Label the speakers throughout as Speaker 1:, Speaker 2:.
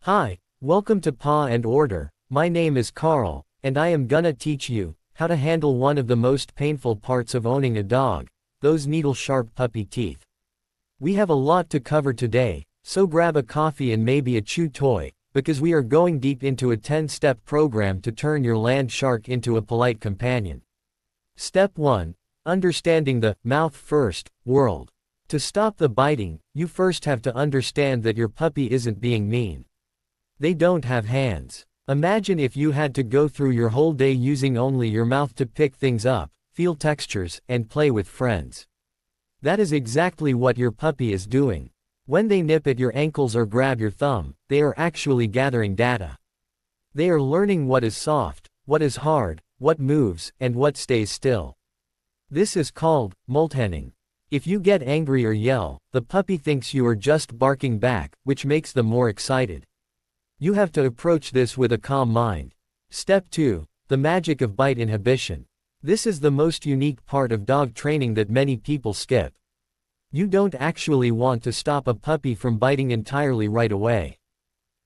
Speaker 1: Hi, welcome to Paw and Order. My name is Carl, and I am gonna teach you how to handle one of the most painful parts of owning a dog, those needle-sharp puppy teeth. We have a lot to cover today, so grab a coffee and maybe a chew toy, because we are going deep into a 10-step program to turn your land shark into a polite companion. Step 1. Understanding the mouth first world. To stop the biting, you first have to understand that your puppy isn't being mean. They don't have hands. Imagine if you had to go through your whole day using only your mouth to pick things up, feel textures, and play with friends. That is exactly what your puppy is doing. When they nip at your ankles or grab your thumb, they are actually gathering data. They are learning what is soft, what is hard, what moves, and what stays still. This is called multihanding. If you get angry or yell, the puppy thinks you are just barking back, which makes them more excited. You have to approach this with a calm mind. Step 2. The magic of bite inhibition. This is the most unique part of dog training that many people skip. You don't actually want to stop a puppy from biting entirely right away.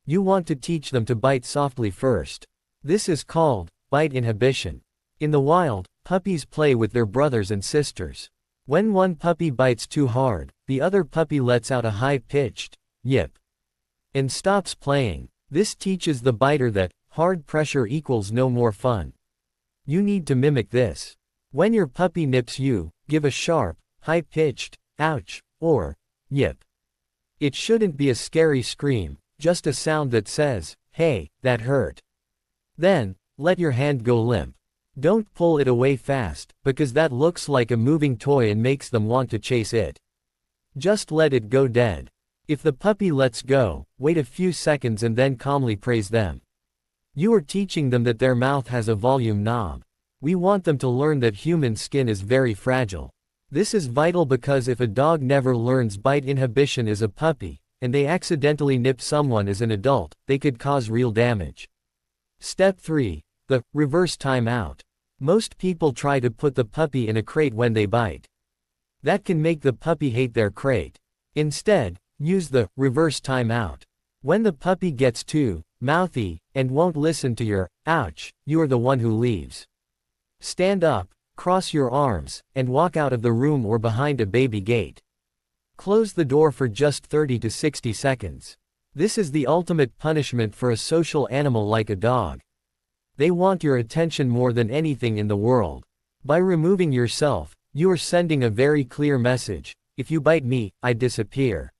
Speaker 1: You want to teach them to bite softly first. This is called bite inhibition. In the wild, puppies play with their brothers and sisters. When one puppy bites too hard, the other puppy lets out a high-pitched yip and stops playing. This teaches the biter that hard pressure equals no more fun. You need to mimic this. When your puppy nips you, give a sharp, high-pitched ouch or yip. It shouldn't be a scary scream, just a sound that says, "Hey, that hurt." Then, let your hand go limp. Don't pull it away fast, because that looks like a moving toy and makes them want to chase it. Just let it go dead. If the puppy lets go, wait a few seconds and then calmly praise them. You are teaching them that their mouth has a volume knob. We want them to learn that human skin is very fragile. This is vital because if a dog never learns bite inhibition as a puppy, and they accidentally nip someone as an adult, they could cause real damage. Step 3. The reverse timeout. Most people try to put the puppy in a crate when they bite. That can make the puppy hate their crate. Instead, use the reverse timeout. When the puppy gets too mouthy and won't listen to your ouch, you are the one who leaves. Stand up, cross your arms, and walk out of the room or behind a baby gate. Close the door for just 30 to 60 seconds. This is the ultimate punishment for a social animal like a dog. They want your attention more than anything in the world. By removing yourself, you are sending a very clear message: if you bite me, I disappear.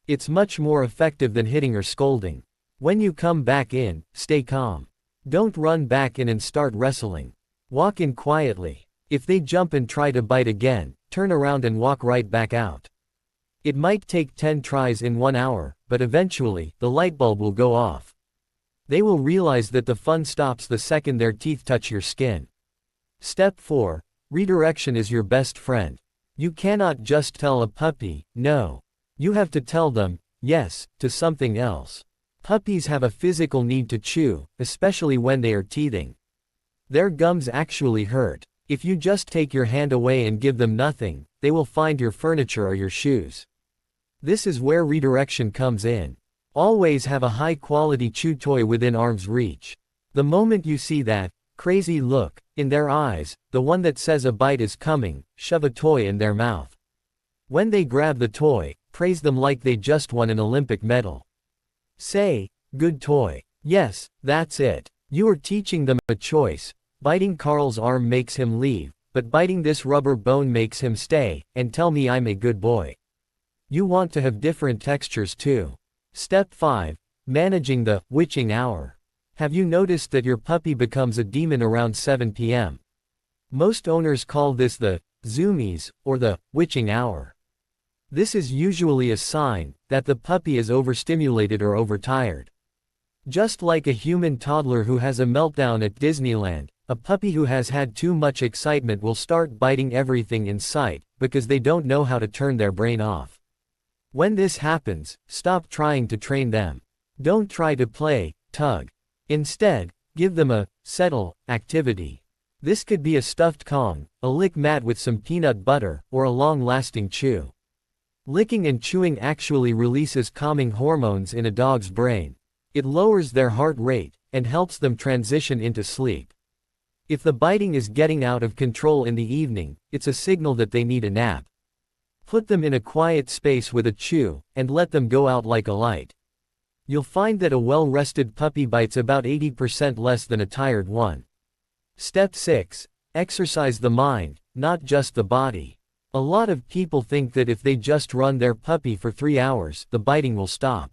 Speaker 1: It's much more effective than hitting or scolding. When you come back in, stay calm. Don't run back in and start wrestling. Walk in quietly. If they jump and try to bite again, turn around and walk right back out. It might take 10 tries in 1 hour, but eventually, the light bulb will go off. They will realize that the fun stops the second their teeth touch your skin. Step 4. Redirection is your best friend. You cannot just tell a puppy, no. You have to tell them, yes, to something else. Puppies have a physical need to chew, especially when they are teething. Their gums actually hurt. If you just take your hand away and give them nothing, they will find your furniture or your shoes. This is where redirection comes in. Always have a high-quality chew toy within arm's reach. The moment you see that crazy look in their eyes, the one that says a bite is coming, shove a toy in their mouth. When they grab the toy, praise them like they just won an Olympic medal. Say, "Good toy." Yes, that's it. You are teaching them a choice. Biting Carl's arm makes him leave, but biting this rubber bone makes him stay, and tell me I'm a good boy. You want to have different textures too. Step 5. Managing the witching hour. Have you noticed that your puppy becomes a demon around 7 p.m.? Most owners call this the zoomies, or the witching hour. This is usually a sign that the puppy is overstimulated or overtired. Just like a human toddler who has a meltdown at Disneyland, a puppy who has had too much excitement will start biting everything in sight, because they don't know how to turn their brain off. When this happens, stop trying to train them. Don't try to play tug. Instead, give them a settle activity. This could be a stuffed Kong, a lick mat with some peanut butter, or a long-lasting chew. Licking and chewing actually releases calming hormones in a dog's brain. It lowers their heart rate, and helps them transition into sleep. If the biting is getting out of control in the evening, it's a signal that they need a nap. Put them in a quiet space with a chew, and let them go out like a light. You'll find that a well-rested puppy bites about 80% less than a tired one. Step 6. Exercise the mind, not just the body. A lot of people think that if they just run their puppy for 3 hours, the biting will stop.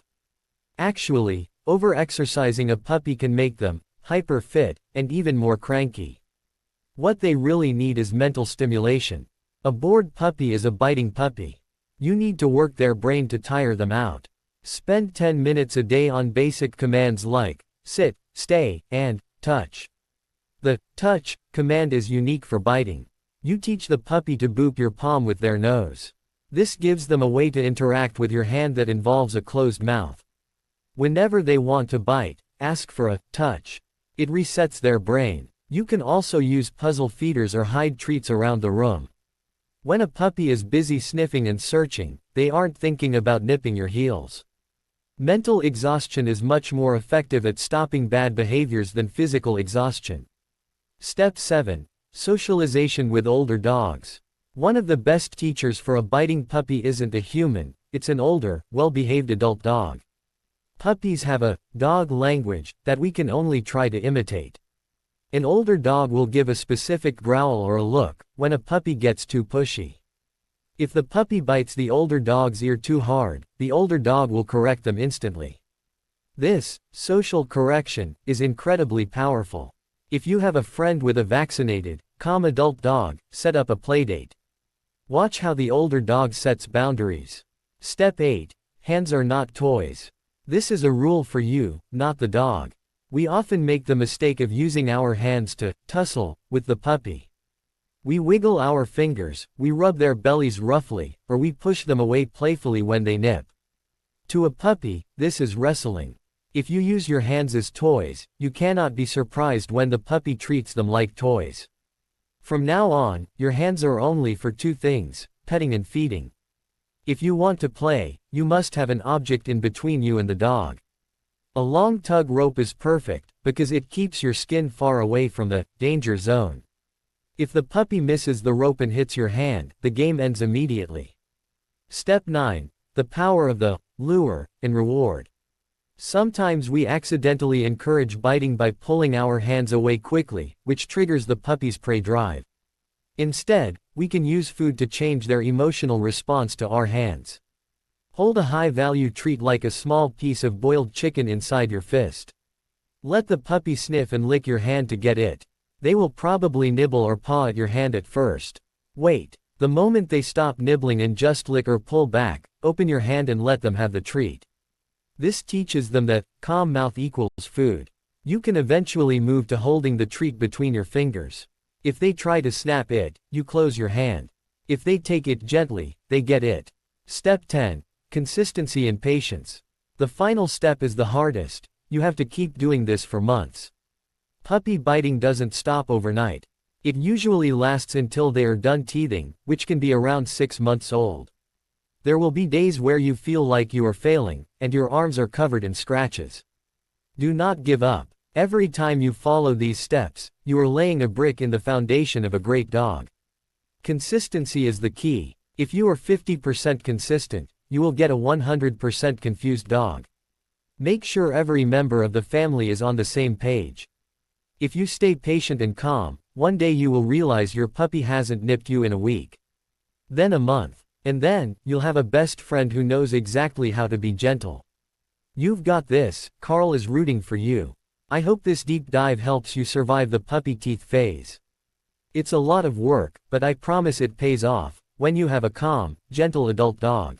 Speaker 1: Actually, over-exercising a puppy can make them hyper-fit, and even more cranky. What they really need is mental stimulation. A bored puppy is a biting puppy. You need to work their brain to tire them out. Spend 10 minutes a day on basic commands like sit, stay, and touch. The touch command is unique for biting. You teach the puppy to boop your palm with their nose. This gives them a way to interact with your hand that involves a closed mouth. Whenever they want to bite, ask for a touch. It resets their brain. You can also use puzzle feeders or hide treats around the room. When a puppy is busy sniffing and searching, they aren't thinking about nipping your heels. Mental exhaustion is much more effective at stopping bad behaviors than physical exhaustion. Step 7. Socialization with older dogs. One of the best teachers for a biting puppy isn't a human, it's an older, well-behaved adult dog. Puppies have a dog language that we can only try to imitate. An older dog will give a specific growl or a look when a puppy gets too pushy. If the puppy bites the older dog's ear too hard, the older dog will correct them instantly. This social correction is incredibly powerful. If you have a friend with a vaccinated, calm adult dog, set up a playdate. Watch how the older dog sets boundaries. Step 8. Hands are not toys. This is a rule for you, not the dog. We often make the mistake of using our hands to tussle with the puppy. We wiggle our fingers, we rub their bellies roughly, or we push them away playfully when they nip. To a puppy, this is wrestling. If you use your hands as toys, you cannot be surprised when the puppy treats them like toys. From now on, your hands are only for 2 things, petting and feeding. If you want to play, you must have an object in between you and the dog. A long tug rope is perfect, because it keeps your skin far away from the danger zone. If the puppy misses the rope and hits your hand, the game ends immediately. Step 9. The power of the lure and reward. Sometimes we accidentally encourage biting by pulling our hands away quickly, which triggers the puppy's prey drive. Instead, we can use food to change their emotional response to our hands. Hold a high-value treat like a small piece of boiled chicken inside your fist. Let the puppy sniff and lick your hand to get it. They will probably nibble or paw at your hand at first. Wait. The moment they stop nibbling and just lick or pull back, open your hand and let them have the treat. This teaches them that calm mouth equals food. You can eventually move to holding the treat between your fingers. If they try to snap it, you close your hand. If they take it gently, they get it. Step 10. Consistency and patience. The final step is the hardest. You have to keep doing this for months. Puppy biting doesn't stop overnight. It usually lasts until they are done teething, which can be around 6 months old. There will be days where you feel like you are failing, and your arms are covered in scratches. Do not give up. Every time you follow these steps, you are laying a brick in the foundation of a great dog. Consistency is the key. If you are 50% consistent, you will get a 100% confused dog. Make sure every member of the family is on the same page. If you stay patient and calm, one day you will realize your puppy hasn't nipped you in a week. Then a month. And then, you'll have a best friend who knows exactly how to be gentle. You've got this. Carl is rooting for you. I hope this deep dive helps you survive the puppy teeth phase. It's a lot of work, but I promise it pays off when you have a calm, gentle adult dog.